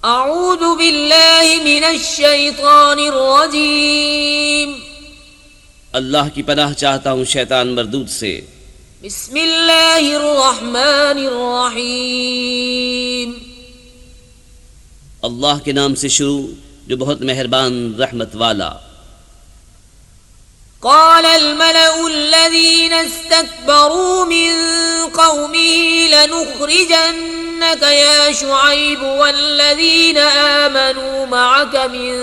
अऊज़ु बिल्लाहि मिनश शैतानिर रजीम। अल्लाह की पनाह चाहता हूँ शैतान मरदूद से। बिस्मिल्लाहिर रहमानिर रहीम। अल्लाह के नाम से शुरू जो बहुत मेहरबान रहमत वाला। क़ालल मलउल्लज़ीना इस्तकबरू मिन क़ौमिही लनुख़रिजन्नक या शुअय्ब वल्लज़ीना आमनू मअक मिन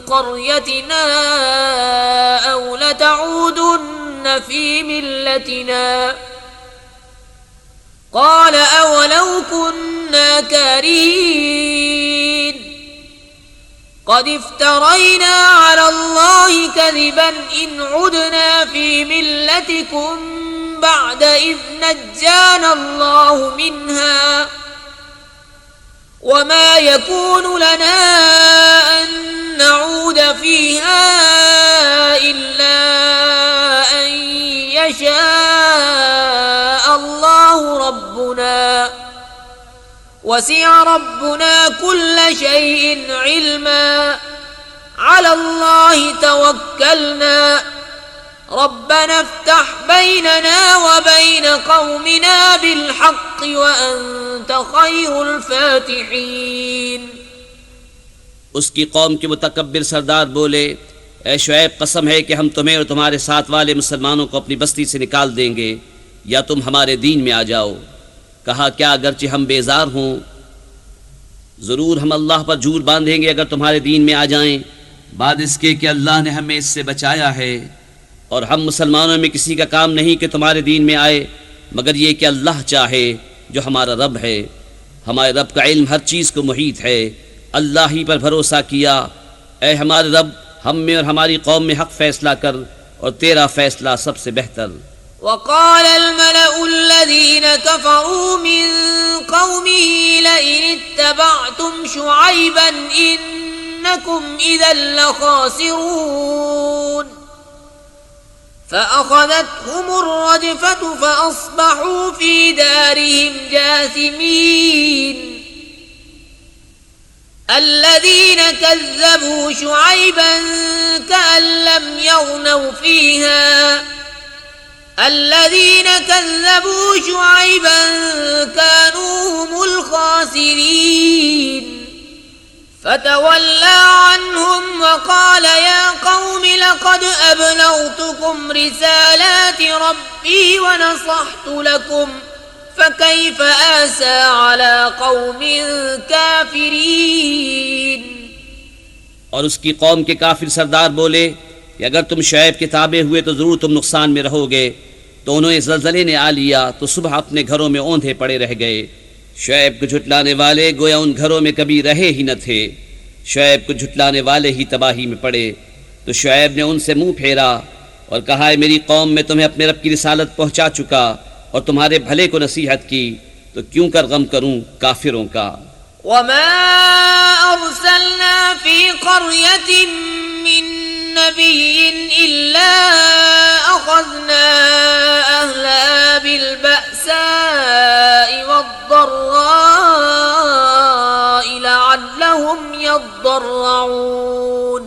क़र्यतिना औ लतऊदुन्न फ़ी मिल्लतिना क़ाल अवलौ कुन्ना कारिहीन क़द इफ़्तरैना अला अल्लाहि कज़िबन इन उदना फ़ी मिल्लतिकुम बअद इज़ नज्जाना अल्लाहु मिन्हा वमा यकूनु लना अन नऊद फ़ीहा इल्ला अन यशाअ अल्लाहु रब्बुना वसिअ रब्बुना कुल्ल शैइन इल्मा अला अल्लाहि तवक्कलना रब्बना इफ्तह बैनना व बैन कौमिना बिलहक़्क़ व अन्त खैरुल फातिहीन। उसकी कौम के मुतकब्बिर सरदार बोले, ए शुएब, कसम है कि हम तुम्हें और तुम्हारे साथ वाले मुसलमानों को अपनी बस्ती से निकाल देंगे या तुम हमारे दीन में आ जाओ। कहा, क्या अगरचे हम बेजार हों, ज़रूर हम अल्लाह पर झूठ बांधेंगे अगर तुम्हारे दीन में आ जाएं, बाद इसके कि अल्लाह ने हमें इससे बचाया है। और हम मुसलमानों में किसी का काम नहीं कि तुम्हारे दीन में आए, मगर ये कि अल्लाह चाहे जो हमारा रब है। हमारे रब का इल्म हर चीज़ को मुहीत है। अल्लाह ही पर भरोसा किया। ए हमारे रब, हम में और हमारी कौम में हक़ फ़ैसला कर और तेरा फ़ैसला सबसे बेहतर। वक़ालल मलउल्लज़ीना कफ़रू मिन क़ौमिही लइन इत्तबअतुम शुअय्बन इन्नकुम इज़न लख़ासिरून फ़अख़ज़तहुमुर रजफ़तु फ़अस्बहू फ़ी दारिहिम जासिमीन। الذين كذبوا شعيبا كأن لم يغنوا فيها الذين كذبوا شعيبا كانوا هم الخاسرين فتولى عنهم وقال يا قوم لقد أبلغتكم رسالات ربي ونصحت لكم فكيف آسى على قوم काफिरीन। और उसकी कौम के काफिर सरदार बोले कि अगर तुम शुएब के ताबे हुए तो ज़रूर तुम नुकसान में रहोगे। तो उन्हें ज़लज़ले ने आ लिया तो सुबह अपने घरों में औंधे पड़े रह गए। शुएब को झुटलाने वाले गोया उन घरों में कभी रहे ही न थे। शुएब को झुटलाने वाले ही तबाही में पड़े। तो शुएब ने उनसे मुँह फेरा और कहा, मेरी कौम में तुम्हें अपने रब की रिसालत पहुँचा चुका और तुम्हारे भले को नसीहत की, तो क्यों कर गम करूं काफिरों का। वमा अरसलना फी क़र्यतिन मिन नबिय्यिन इल्ला अख़ज़ना अहलहा बिलबअसाइ वद्दर्राइ लअल्लहुम यद्दर्रऊन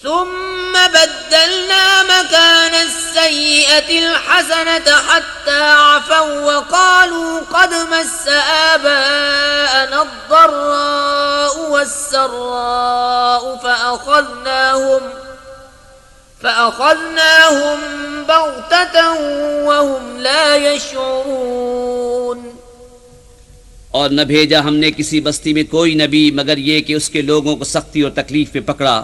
ثم بدلنا مكان السيئة الحسنة حتى عفوا وقالوا قد مس آباءنا الضراء والسراء فأخذناهم بغتة وهم لا يشعرون। और न भेजा हमने किसी बस्ती में कोई नबी मगर ये कि उसके लोगों को सख्ती और तकलीफ में पकड़ा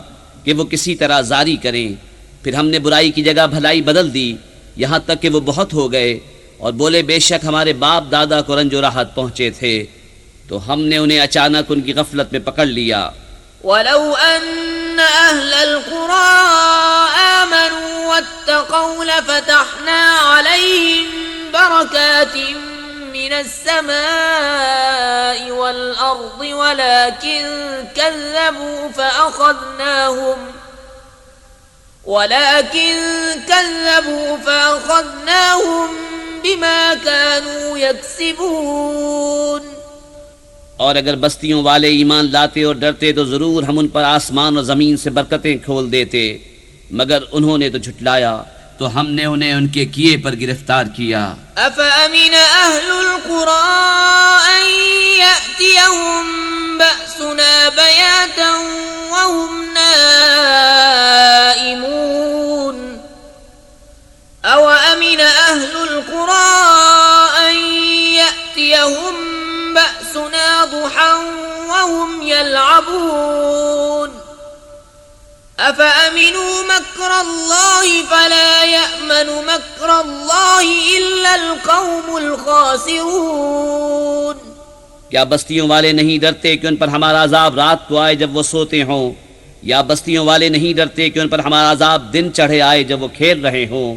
कि वो किसी तरह जारी करें। फिर हमने बुराई की जगह भलाई बदल दी, यहाँ तक कि वो बहुत हो गए और बोले, बेशक हमारे बाप दादा को रंजो राहत पहुँचे थे, तो हमने उन्हें अचानक उनकी गफलत में पकड़ लिया। वलौ अन्न अहलल क़ुरा आमनू वत्तक़ौ लफ़तहना अलैहिम बरकातिन मिनस समाइ वल अर्दि वलाकिन कज़्ज़बू फ़अख़ज़नाहुम बिमा कानू यक्सिबून। और अगर बस्तियों वाले ईमान लाते और डरते तो जरूर हम उन पर आसमान और जमीन से बरकतें खोल देते, मगर उन्होंने तो झुटलाया, तो हमने उन्हें उनके किए पर गिरफ्तार किया। अफ़अमिन अहलुल क़ुरा अन यअतियहुम बअसुना बयातन व हुम नाइमून अव अमिन अहलुल क़ुरा अन यअतियहुम बअसुना दुहन व हुम यलअबून अफ़अमिनू मक्रल्लाहि फला यअमनु मक्रल्लाहि इल्लल क़ौमुल ख़ासिरून। क्या बस्तियों वाले नहीं डरते कि उन पर हमारा अजाब रात को आए जब वो सोते हों, या बस्तियों वाले नहीं डरते कि उन पर हमारा अजाब दिन चढ़े आए जब वो खेल रहे हों?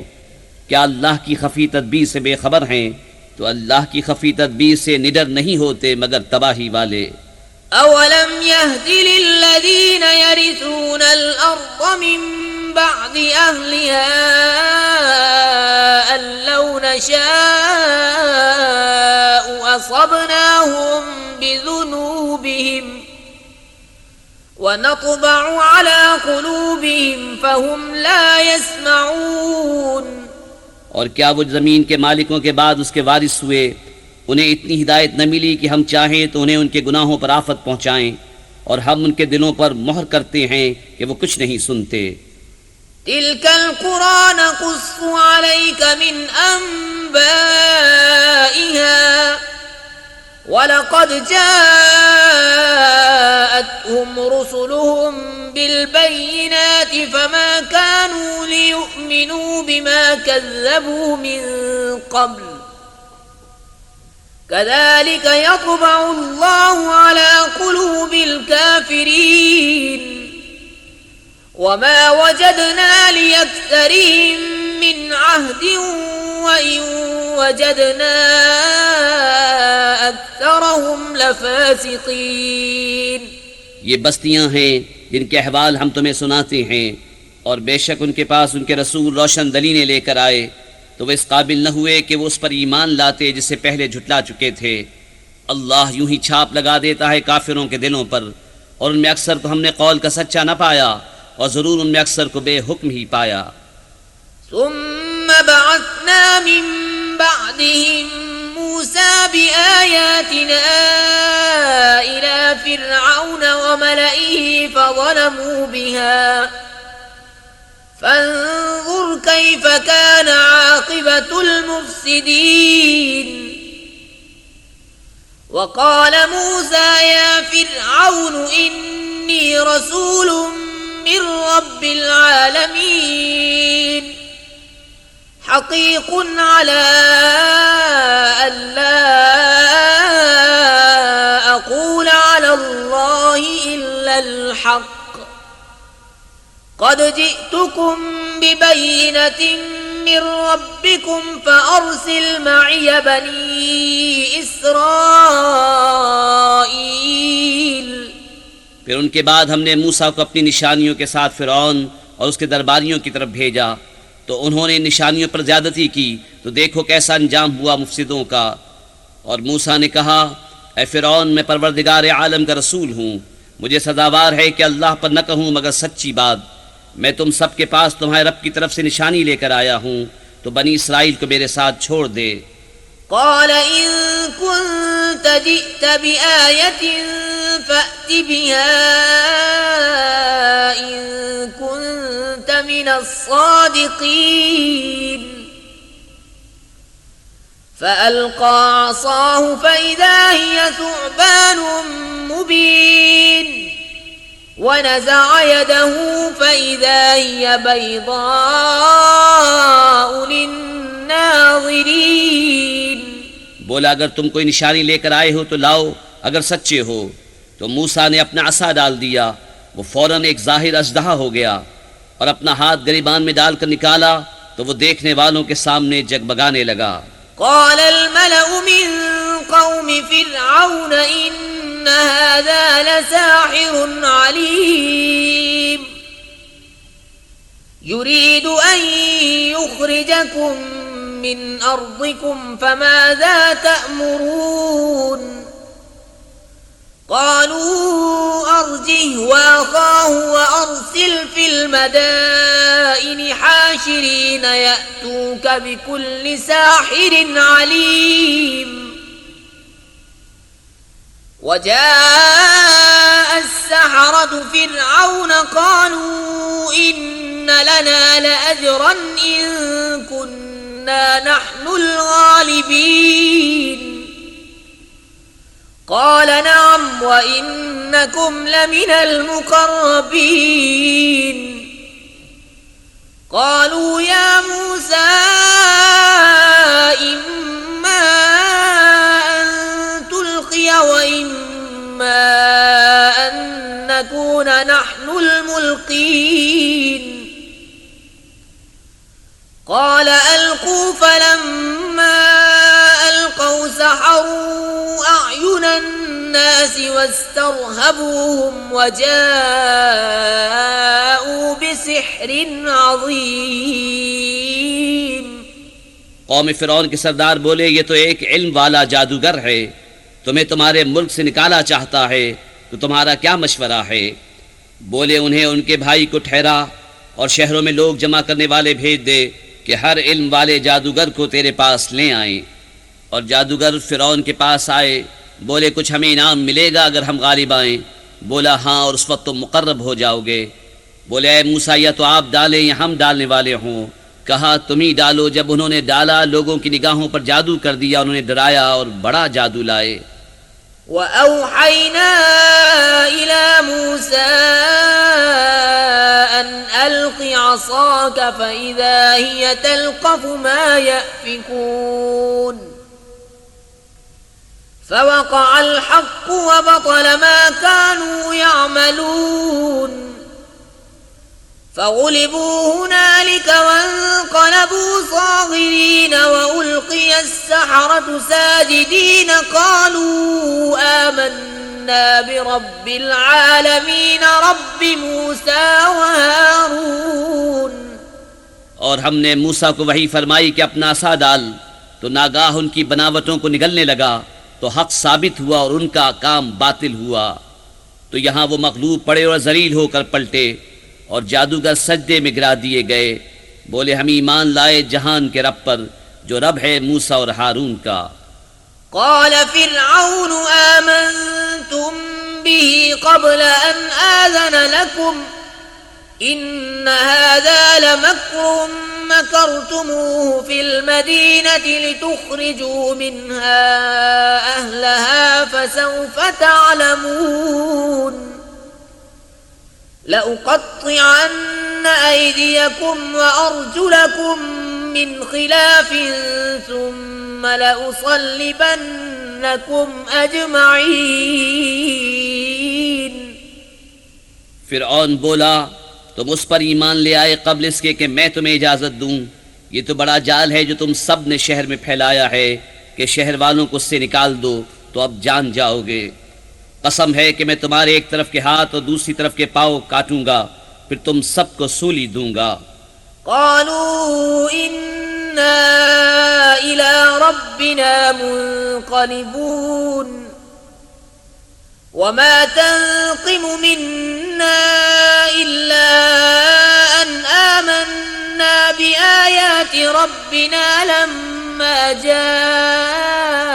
क्या अल्लाह की खफी तदबीर से बेखबर हैं? तो अल्लाह की खफी तदबीर से निडर नहीं होते मगर तबाही वाले। अवलम यहदि लिल्लज़ीन यरिसूनल अर्द मिन बअदि अहलिहा अन लौ नशाअु असबनाहुम बिज़ुनूबिहिम व नत्बअु अला क़ुलूबिहिम फहुम ला यस्मऊन। और क्या वो जमीन के मालिकों के बाद उसके वारिस हुए, उन्हें इतनी हिदायत न मिली कि हम चाहें तो उन्हें उनके गुनाहों पर आफत पहुंचाएं, और हम उनके दिलों पर मोहर करते हैं कि वो कुछ नहीं सुनते। तिल्कल क़ुरा नक़ुस्सु अलैका मिन अंबाइहा वलक़द जाअतहुम रुसुलुहुम बिलबय्यिनाति फमा कानू लियुमिनू बिमा कज़्ज़बू मिन क़ब्ल कज़ालिक यत्बअु अल्लाहु अला क़ुलूबिल काफ़िरीन वमा वजदना लिअक्सरिहिम मिन अहदिन व इन वजदना अक्सरहुम लफ़ासिक़ीन। ये बस्तियां हैं जिनके अहवाल हम तुम्हें सुनाते हैं, और बेशक उनके पास उनके रसूल रोशन दलीलें लेकर आए, तो वे इस काबिल न हुए कि वो उस पर ईमान लाते जिससे पहले झुटला चुके थे। अल्लाह यूं ही छाप लगा देता है काफिरों के दिलों पर, और उनमें अक्सर को हमने कौल का सच्चा न पाया, और जरूर उनमें अक्सर को बेहुक्म ही पाया। सुम्म बअस्ना मिन बअदिहिम मूसा बिआयातिना इला फिरऔन व मलइहि फज़लमू बिहा फंजुर कैफ कान आक़िबतुल मुफ़्सिदीन। वक़ाल मूसा या फिरऔन इन्नी रसूलुम मिर रब्बिल आलमीन हक़ीक़ुन अला अल्ला अक़ूल अला अल्लाहि इल्लल हक़ क़द जिअतुकुम बिबय्यिनतिन मिर रब्बिकुम फ़अरसिल मइय बनी इस्राईल। फिर उनके बाद हमने मूसा को अपनी निशानियों के साथ फिरौन और उसके दरबारियों की तरफ भेजा, तो उन्होंने निशानियों पर ज्यादती की, तो देखो कैसा अंजाम हुआ मुफसिदों का। और मूसा ने कहा, ऐ फिरौन, मैं परवरदिगार आलम का रसूल हूँ, मुझे सदावार है कि अल्लाह पर न कहूँ मगर सच्ची बात। मैं तुम सब के पास तुम्हारे रब की तरफ से निशानी लेकर आया हूँ, तो बनी इसराइल को मेरे साथ छोड़ दे। क़ाल इन कुन्त जि'त बिआयतिन फ़अति बिहा इन कुन्त मिनस्सादिक़ीन। फ़अल्क़ा असाहु फ़इज़ा हिय सुअबान मुबीन वनज़अ यदहु फ़इज़ा हिय बैज़ाअु लिन्नाज़िरीन। बोला, अगर तुम कोई निशानी लेकर आए हो तो लाओ, अगर सच्चे हो। तो मूसा ने अपना असा डाल दिया, वो फौरन एक जाहिर अजदहा हो गया, और अपना हाथ गरिबान में डालकर निकाला, तो वो देखने वालों के सामने जगमगाने लगा। क़ाल अल-मलअु मिन क़ौमि फ़िरऔन इन्न हाज़ा लसाहिरुन अलीम युरीदु अन युख़रिजकुम मिन अर्दिकुम फ़माज़ा तअमुरून। قالوا أرجه وأخاه وأرسل في المدائن حاشرين يأتوك بكل ساحر عليم وجاء السحرة فرعون قالوا إن لنا لأجرا إن كنا نحن الغالبين قال نعم وإنكم لمن المقربين قالوا يا موسى إما أن تلقي وإما أن نكون نحن الملقين قال ألقوا فلما ألقوا سحروا أعين الناس واسترهبوهم وجاءوا بسحر عظيم कौम फिरौन के सरदार बोले, ये तो एक इल्म वाला जादूगर है, तुम्हें तुम्हारे मुल्क से निकाला चाहता है, तो तुम्हारा क्या मशवरा है? बोले, उन्हें उनके भाई को ठहरा और शहरों में लोग जमा करने वाले भेज दे कि हर इल्म वाले जादूगर को तेरे पास ले आए। और जादूगर फिरौन के पास आए, बोले, कुछ हमें इनाम मिलेगा अगर हम गालिब आएँ? बोला, हाँ, और उस वक्त तुम मुकर्रब हो जाओगे। बोले, ऐ मूसा, या तो आप डालें या हम डालने वाले हों। कहा, तुम ही डालो। जब उन्होंने डाला, लोगों की निगाहों पर जादू कर दिया, उन्होंने डराया और बड़ा जादू लाए। وأوحينا إلى موسى أن ألق عصاك فإذا هي تلقف ما يأفكون فوقع الحق وبطل ما كانوا يعملون فغلبوا هنالك وانقلبوا صاغرين وألقي السحرة ساجدين قالوا آمنا برب العالمين رب موسى وهارون और हमने मूसा को वही फरमाई कि अपना आसा डाल, तो नागाह उनकी बनावटों को निगलने लगा, तो हक साबित हुआ और उनका काम बातिल हुआ। तो यहाँ वो मगलूब पड़े और जलील होकर पलटे और जादूगर सजदे में गिरा दिए गए। बोले, हम ईमान लाए जहान के रब पर, जो रब है मूसा और हारून का। قال فرعون آمنتم به قبل أن آذن لكم إن هذا لمكر مكرتموه في المدينة لتخرجوا منها أهلها فسوف تعلمون لأقطعن أيديكم وأرجلكم من خلاف ثم لأصلبنكم أجمعين फिरौन बोला, तुम उस पर ईमान ले आए कबल इसके कि मैं तुम्हें इजाज़त दूं। ये तो बड़ा जाल है जो तुम सब ने शहर में फैलाया है कि शहर वालों को उससे निकाल दो तो अब जान जाओगे। कसम है कि मैं तुम्हारे एक तरफ के हाथ और दूसरी तरफ के पाँव काटूंगा, फिर तुम सबको सूली दूंगा। قالوا إنا إلى ربنا منقلبون وما تنقم منا إلا أن آمنا بآيات ربنا لما جاءتنا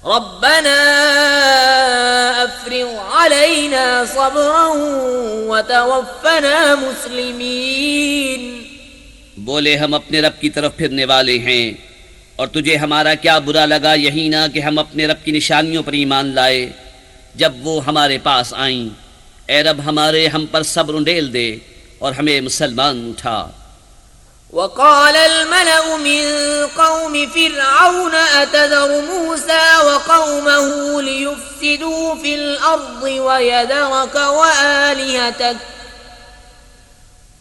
ربنا أفرغ علينا صبرا وتوفنا मुस्लिमीन। बोले, हम अपने रब की तरफ फिरने वाले हैं और तुझे हमारा क्या बुरा लगा, यही ना कि हम अपने रब की निशानियों पर ईमान लाए जब वो हमारे पास आईं। ए रब हमारे, हम पर सब्र उंडेल दे और हमें मुसलमान उठा। وقال الملأ من قوم فرعون أتذر موسى وقومه ليفسدوا في الأرض ويذرك وآلهتك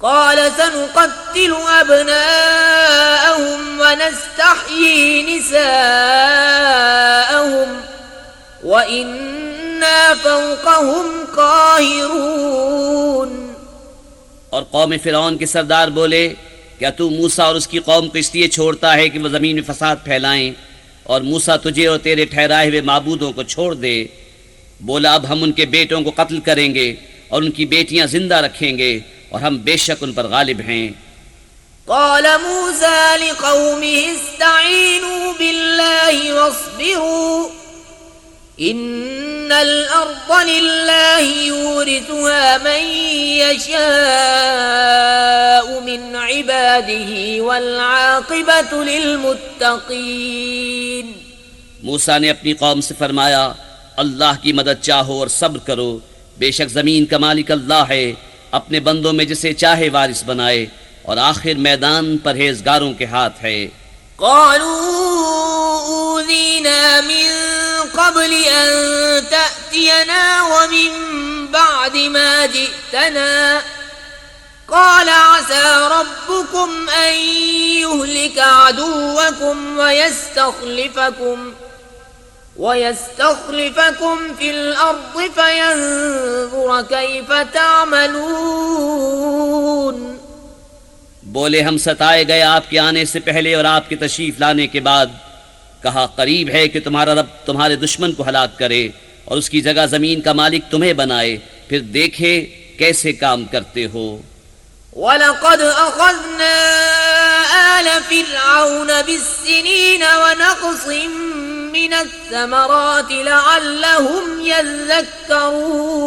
قال سنقتل أبناءهم ونستحيي نساءهم وإنا فوقهم قاهرون। और कौम फिरौन के सरदार बोले, क्या तू मूसा और उसकी कौम को इसलिए छोड़ता है कि वह ज़मीन में फसाद फैलाएं और मूसा तुझे और तेरे ठहराए हुए माबूदों को छोड़ दे। बोला अब हम उनके बेटों को कत्ल करेंगे और उनकी बेटियां जिंदा रखेंगे और हम बेशक उन पर गालिब हैं। قال موسى لقومه استعينوا بالله واصبروا إن الأرض لله يورثها من يشاء من عباده والعاقبة للمتقين। मूसा ने अपनी कौम से फरमाया अल्लाह की मदद चाहो और सब्र करो, बेशक जमीन का मालिक अल्लाह है, अपने बंदों में जिसे चाहे वारिस बनाए और आखिर मैदान परहेजगारों के हाथ है। قالوا أوذينا من قبل أن تأتينا ومن بعد ما جئتنا قال عسى ربكم أن يهلك عدوكم ويستخلفكم في الأرض فينظر كيف تعملون। बोले हम सताए गए आपके आने से पहले और आपके तशरीफ लाने के बाद। कहा करीब है कि तुम्हारा रब तुम्हारे दुश्मन को हलाक करे और उसकी जगह जमीन का मालिक तुम्हें बनाए, फिर देखे कैसे काम करते हो। वलक़द अख़ज़ना आल फ़िरऔन बिस्सिनीन वनक़्सिम मिनस्समराति लअल्लहुम यज़्ज़क्करून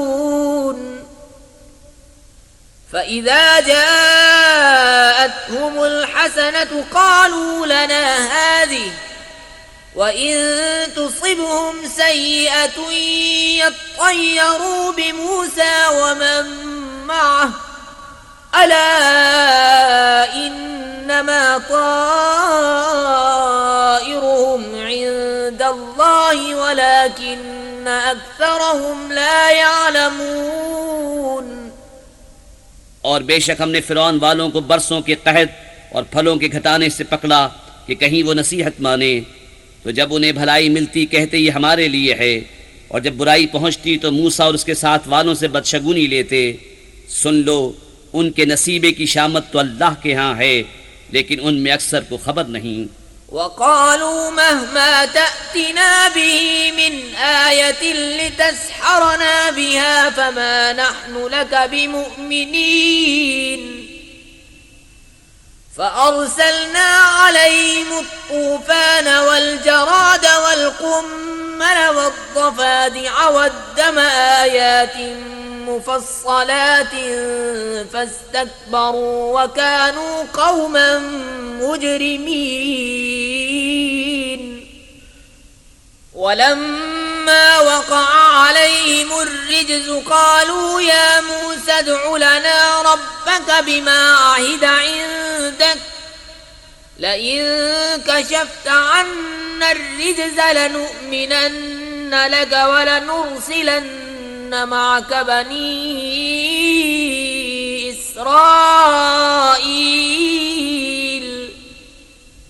فإذا جاءتهم الحسنة قالوا لنا هذه وإن تصبهم سيئة يطيروا بموسى ومن معه ألا إنما طائرهم عند الله ولكن أكثرهم لا يعلمون। और बेशक हमने फिरौन वालों को बरसों के कहत और फलों के घटाने से पकड़ा कि कहीं वो नसीहत माने, तो जब उन्हें भलाई मिलती कहते ये हमारे लिए है, और जब बुराई पहुंचती तो मूसा और उसके साथ वालों से बदशगुनी लेते। सुन लो उनके नसीबे की शामत तो अल्लाह के यहाँ है, लेकिन उनमें अक्सर को खबर नहीं। وقالوا مهما تأتنا به من آية لتسحرنا بها فما نحن لك بمؤمنين فأرسلنا عليهم الطوفان والجراد والقمل والضفادع والدم آيات مفصلات فاستكبروا وكانوا قوما مجرمين ولما وقع عليهم الرجز قالوا يا موسى ادع لنا ربك بما عهد عندك لئن كشفت عنا الرجز لنؤمنن لك ولنرسلن معك بني إسرائيل।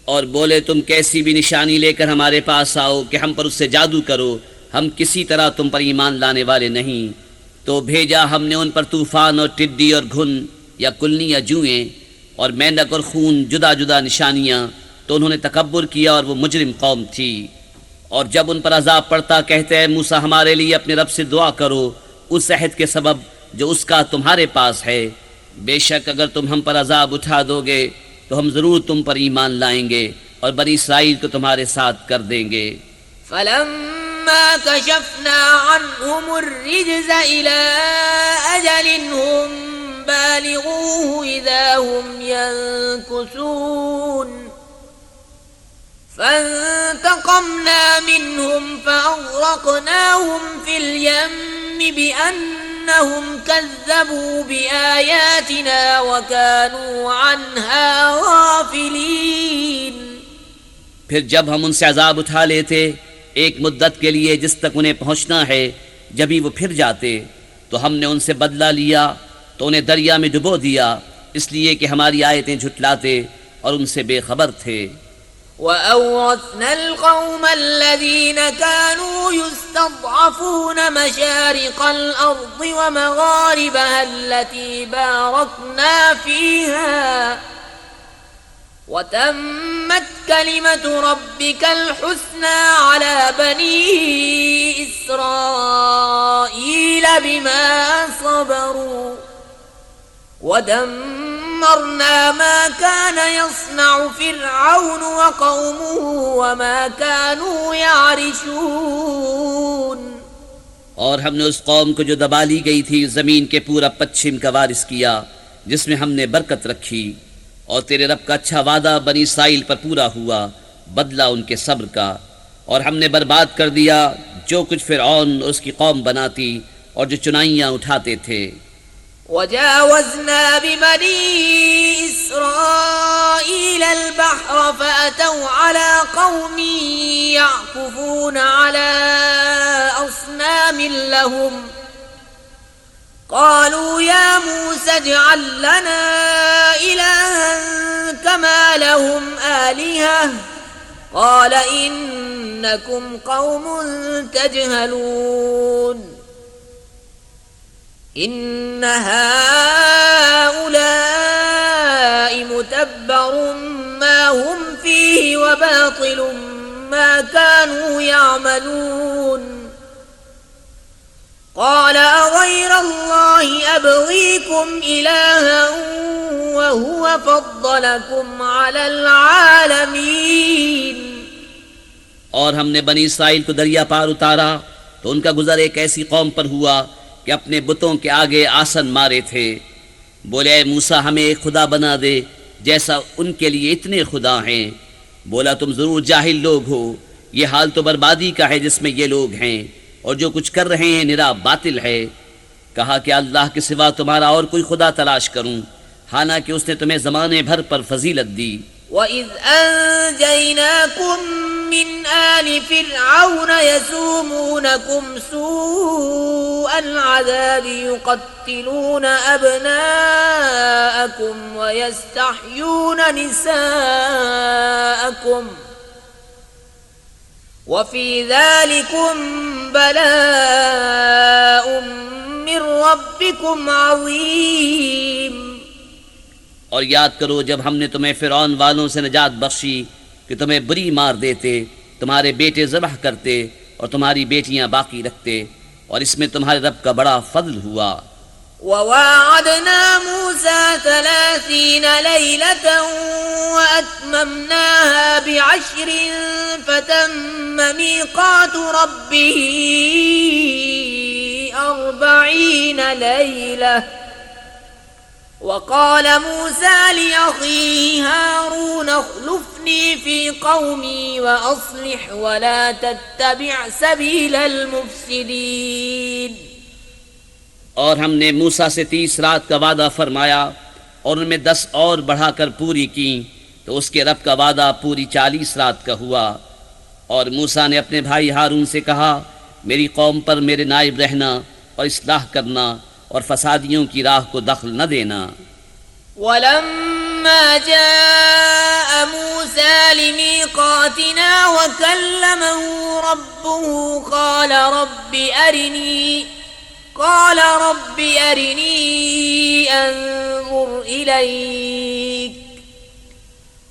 और बोले तुम कैसी भी निशानी लेकर हमारे पास आओ कि हम पर उससे जादू करो, हम किसी तरह तुम पर ईमान लाने वाले नहीं। तो भेजा हमने उन पर तूफान और टिड्डी और घुन या कुलनी या जुएं और मेंढक और खून, जुदा जुदा निशानियां, तो उन्होंने तकब्बुर किया और वो मुजरिम कौम थी। और जब उन पर अजाब पड़ता कहते हैं मूसा हमारे लिए अपने रब से दुआ करो उस अहद के सबब जो उसका तुम्हारे पास है, बेशक अगर तुम हम पर अजाब उठा दोगे तो हम जरूर तुम पर ईमान लाएंगे और बनी इसराइल को तुम्हारे साथ कर देंगे। फलम्मा कशफना अन्हुम अर्रिज्ज़ इला अजलिन हुम बालिगूहु इज़ा हुम यनकुसून फंतक़म्ना मिनहुम फअग़रक़नाहुम फिल यम्मि बिअन्नहुम कज़्ज़बू बिआयातिना वकानू अन्हा गाफ़िलीन। फिर जब हम उनसे अजाब उठा लेते एक मुद्दत के लिए जिस तक उन्हें पहुंचना है, जब ही वो फिर जाते तो हमने उनसे बदला लिया तो उन्हें दरिया में डुबो दिया, इसलिए कि हमारी आयतें झुटलाते और उनसे बेखबर थे। وأورثنا القوم الذين كانوا يستضعفون مشارق الأرض ومغاربها التي باركنا فيها وتمت كلمة ربك الحسنى على بني إسرائيل بما صبروا ودمرنا ما كان يصنع فرعون وقومه وما كانوا يعرشون और हमने उस कौम को जो दबा ली गई थी जमीन के पूरा पश्चिम का वारिस किया जिसमें हमने बरकत रखी और तेरे रब का अच्छा वादा बनी इस्राइल पर पूरा हुआ बदला उनके सब्र का और हमने बर्बाद कर दिया जो कुछ फिरऔन और उसकी कौम बनाती और जो चुनाइयां उठाते थे وجاوزنا ببني إسرائيل البحر فأتوا على قوم يعكفون على أصنام لهم قالوا يا موسى اجعل لنا إلها كما لهم آلهة قال إنكم قوم تجهلون إن هؤلاء متبر ما هم فيه وباطل ما كانوا يعملون قال أغير الله أبغيكم إلها وهو فضلكم على العالمين और हमने बनी इस्राइल को दरिया पार उतारा तो उनका गुजर एक ऐसी कौम पर हुआ कि अपने बुतों के आगे आसन मारे थे। बोले ऐ मूसा हमें एक खुदा बना दे जैसा उनके लिए इतने खुदा हैं। बोला तुम जरूर जाहिल लोग हो, ये हाल तो बर्बादी का है जिसमें ये लोग हैं और जो कुछ कर रहे हैं निरा बातिल है। कहा कि अल्लाह के सिवा तुम्हारा और कोई खुदा तलाश करूं, हालांकि उसने तुम्हें जमाने भर पर फजीलत दी। وَإِذْ أَنْجَيْنَاكُمْ مِنْ آلِ فِرْعَوْنَ يَسُومُونَكُمْ سُوءَ الْعَذَابِ يُقَتِّلُونَ أَبْنَاءَكُمْ وَيَسْتَحْيُونَ نِسَاءَكُمْ وَفِي ذَلِكُمْ بَلَاءٌ مِّن رَّبِّكُمْ عَظِيمٌ। और याद करो जब हमने तुम्हें फिरौन वालों से निजात बख्शी कि तुम्हें बुरी मार देते, तुम्हारे बेटे ज़बह करते और तुम्हारी बेटियां बाकी रखते, और इसमें तुम्हारे रब का बड़ा फضل हुआ। وواعدنا موسى 30 ليلة وأتممناها ب10 فتم ميقات ربه 40 ليلة وقال موسى لأخيه هارون اخلفني في قومي وأصلح ولا تتبع سبيل المفسدين। और हमने मूसा से 30 रात का वादा फरमाया और उनमें 10 और बढ़ाकर पूरी की तो उसके रब का वादा पूरी 40 रात का हुआ। और मूसा ने अपने भाई हारून से कहा मेरी कौम पर मेरे नायब रहना और इस्लाह करना और फसादियों की राह को दखल न देना। वलम्मा जाअ मूसा लिमीक़ातिना वकल्लमहु रब्बुहु قال رب أرني أنظر إليك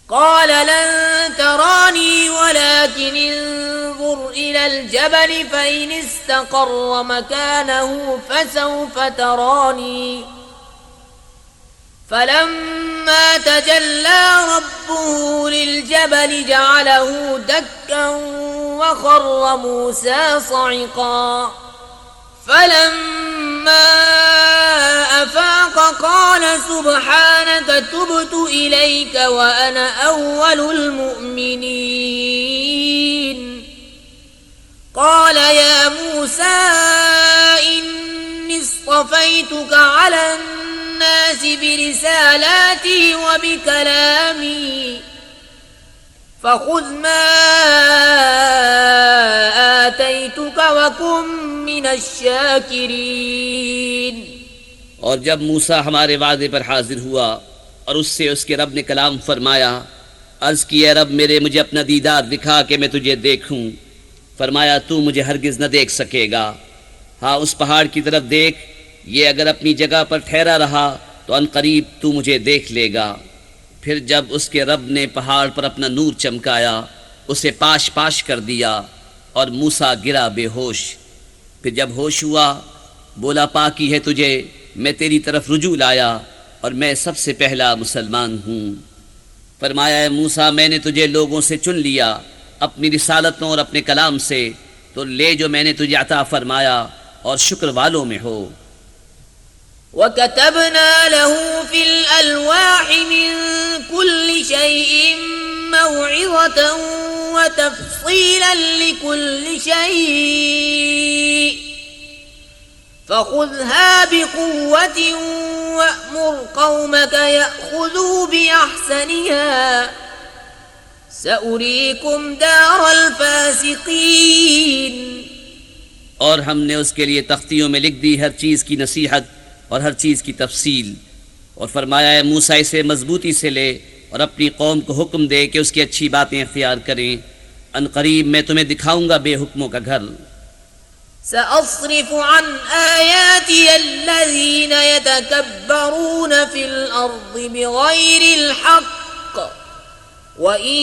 قال لن تراني ولكن انظر إلى الجبل فإن استقر مكانه فسوف تراني فلما تجلى ربه للجبل جعله دكا وخر موسى صعقا فلما أفاق قال سبحانك تبت إليك وأنا أول المؤمنين قال يا موسى إني اصطفيتك على الناس برسالاتي وبكلامي فخذ ما آتيتك وكن من الشاكرين। और जब मूसा हमारे वादे पर हाजिर हुआ और उससे उसके रब ने कलाम फरमाया, अर्ज किया रब मेरे मुझे अपना दीदार दिखा कि मैं तुझे देखूं। फरमाया तू मुझे हरगिज न देख सकेगा, हाँ उस पहाड़ की तरफ देख, ये अगर अपनी जगह पर ठहरा रहा तो अनकरीब तू मुझे देख लेगा। फिर जब उसके रब ने पहाड़ पर अपना नूर चमकाया, उसे पाश पाश कर दिया और मूसा गिरा बेहोश। फिर जब होश हुआ, बोला पाकी है तुझे, मैं तेरी तरफ रुजू लाया और मैं सबसे पहला मुसलमान हूँ। फरमाया है मूसा, मैंने तुझे लोगों से चुन लिया अपनी रिसालतों और अपने कलाम से, तो ले जो मैंने तुझे अता फरमाया और शुक्र वालों में हो। وكتبنا له في الألواح من كل شيء موعظة وتفصيلا لكل شيء فخذها بقوة وأمر قومك يأخذوا بأحسنها سأريكم دار الفاسقين। और हमने उसके लिए तख्तियों में लिख दी हर चीज़ की नसीहत और हर चीज़ की तफसील, और फरमाया है मूसा इसे मजबूती से ले और अपनी कौम को हुक्म दे कि उसकी अच्छी बातें इख्तियार करें। अनकरीब मैं तुम्हें दिखाऊंगा बेहुक्मों का घर। سأصرف عن آياتي الذين يتكبرون في الأرض بغير الحق وإن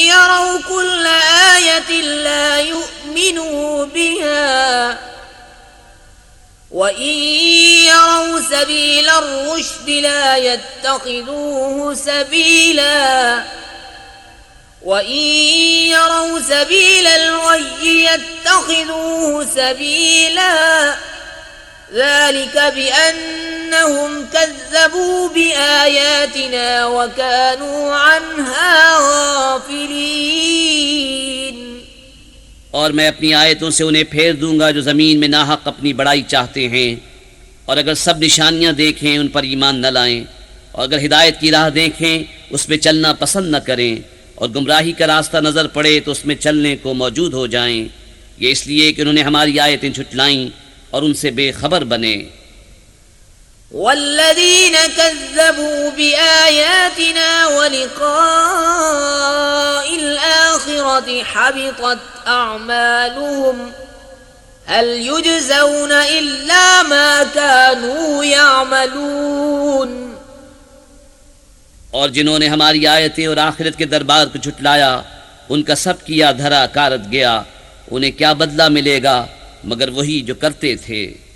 يروا كل آية لا يؤمنوا بها وإن يروا سبيل الرشد لا يتخذوه سبيلا وإن يروا سبيل الغي يتخذوه سبيلا ذلك بأنهم كذبوا بآياتنا وكانوا عنها غافلين। और मैं अपनी आयतों से उन्हें फेर दूंगा जो ज़मीन में नाहक अपनी बड़ाई चाहते हैं, और अगर सब निशानियां देखें उन पर ईमान न लाएं, और अगर हिदायत की राह देखें उस पर चलना पसंद न करें, और गुमराही का रास्ता नज़र पड़े तो उसमें चलने को मौजूद हो जाएं। ये इसलिए कि उन्होंने हमारी आयतें झुटलाईं और उनसे बेखबर बने। वल्लज़ीन कज़्ज़बू बिआयातिना वलिक़ाइल आखिरति हबितत अअमालुहुम हल युजज़ौना इल्ला मा कानू यअमलून। और जिन्होंने हमारी आयतें और आखिरत के दरबार को झुटलाया, उनका सब किया धरा कारत गया, उन्हें क्या बदला मिलेगा मगर वही जो करते थे।